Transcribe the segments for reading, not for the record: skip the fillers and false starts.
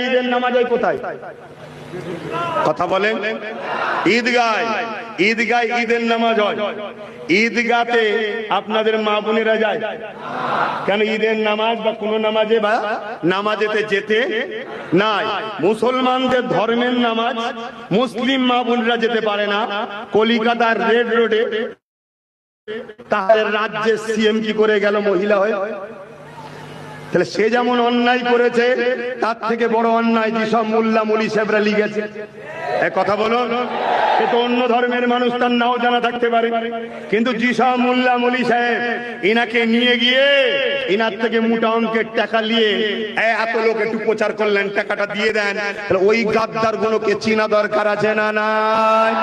ঈদের নামাজ হয় কোথায়? কথা বলেন। ঈদগায়। ঈদগায় ঈদের নামাজ হয়। ঈদগাতে আপনাদের মা বোনেরা যায় কেন? ঈদের নামাজ বা কোন নামাজে বা নামাজেতে যেতে নাই। মুসলমানদের ধর্মের নামাজ মুসলিম মা বোনেরা যেতে পারে না। কলিকাতার রেড রোডে তাদের রাজ্যের সিএম কি করে গেল মহিলা হয়ে? তাহলে সে যেমন অন্যায় করেছে, তার থেকে বড় অন্যায় যেসব মোল্লা মুলি সাহেবরা লিখেছে। কথা বলুন, সে তো অন্য ধর্মের মানুষ, তার নাও জানা থাকতে পারে, কিন্তু যেসব মোল্লা মুলি সাহেব ইনাকে নিয়ে গিয়ে ইনার থেকে মোটা অঙ্কের টাকা নিয়ে এত লোক একটু প্রচার করলেন, টাকাটা দিয়ে দেন, তাহলে ওই গাদ্দার গুলোকে চিনা দরকার আছে না নাই?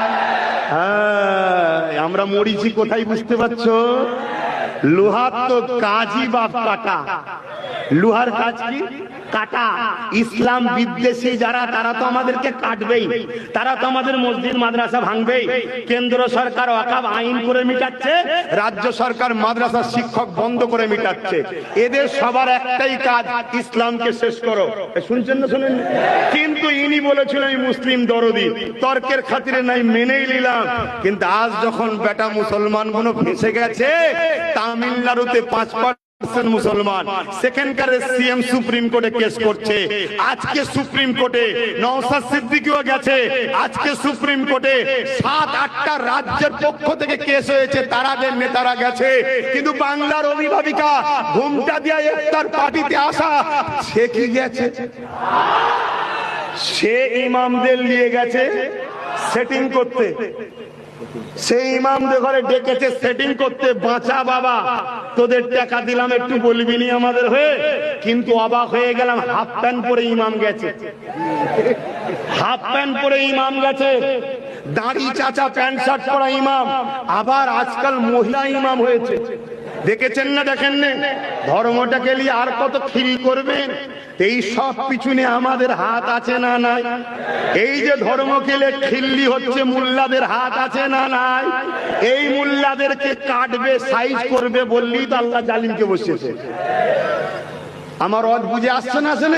আমরা মরিছি কোথায় বুঝতে পারছো? লোহার তো কাজই বাপ কাটা। লোহার কাজ কি? কাটা। ইসলাম বিদ্বেষী যারা, তারা তো আমাদেরকে কাটবেই, তারা তো আমাদের মসজিদ মাদ্রাসা ভাঙবেই। কেন্দ্র সরকার ওয়াকফ আইন করে মিটাচ্ছে, রাজ্য সরকার মাদ্রাসা শিক্ষক বন্ধ করে মিটাচ্ছে। এদের সবার একটাই কাজ, ইসলামকে শেষ করো। শুনছেন না? শুনেন। কিন্তু ইনি বলেছিলেন এই মুসলিম দরদি, তর্কের খাতিরে নাই মেনেই নিলাম। কিন্তু আজ যখন বেটা মুসলমান গুলো ফেঁসে গেছে, তামিলনাড়ুতে 5% মুসলমান, সেখানকারের সিএম সুপ্রিম কোর্টে কেস করছে। আজকে সুপ্রিম কোর্টে নওশাদ সিদ্দিকীও গেছে। আজকে সুপ্রিম কোর্টে 7-8টা রাজ্যের পক্ষ থেকে কেস হয়েছে, তারাদের নেতারা গেছে। কিন্তু বাংলার অভিভাবিকা ঘুমটা দিয়া ইফতার পার্টিতে আসা, সে কি গেছে? সে ইমামদের নিয়ে গেছে সেটিং করতে। সেই ইমামদের ঘরে ডেকেছে সেটিং করতে। বাঁচা বাবা, তোদের টাকা দিলাম, একটু বলবি নি আমাদের হয়ে? কিন্তু অবাক হয়ে গেলাম, হাফ প্যান্ট পরে ইমাম গেছে। হাফ প্যান্ট পরে ইমাম গেছে, দাড়ি চাচা প্যান্ট শার্ট পরা ইমাম। আবার আজকাল মহিলা ইমাম হয়েছে। দেখেছেন না? দেখেন না? ধর্মটাকে নিয়ে আর কত খিল করবেন? এই সব পিছনে আমাদের হাত আছে না নাই? এই যে ধর্মকে নিয়ে খিল্লি হচ্ছে, মোল্লাদের হাত আছে না নাই? এই মোল্লাদেরকে কাটবে, সাইজ করবে বললেই তো আল্লাহ জালিমকে বসিয়েছে। আমার অদ বুঝে আসছে না? আসেন।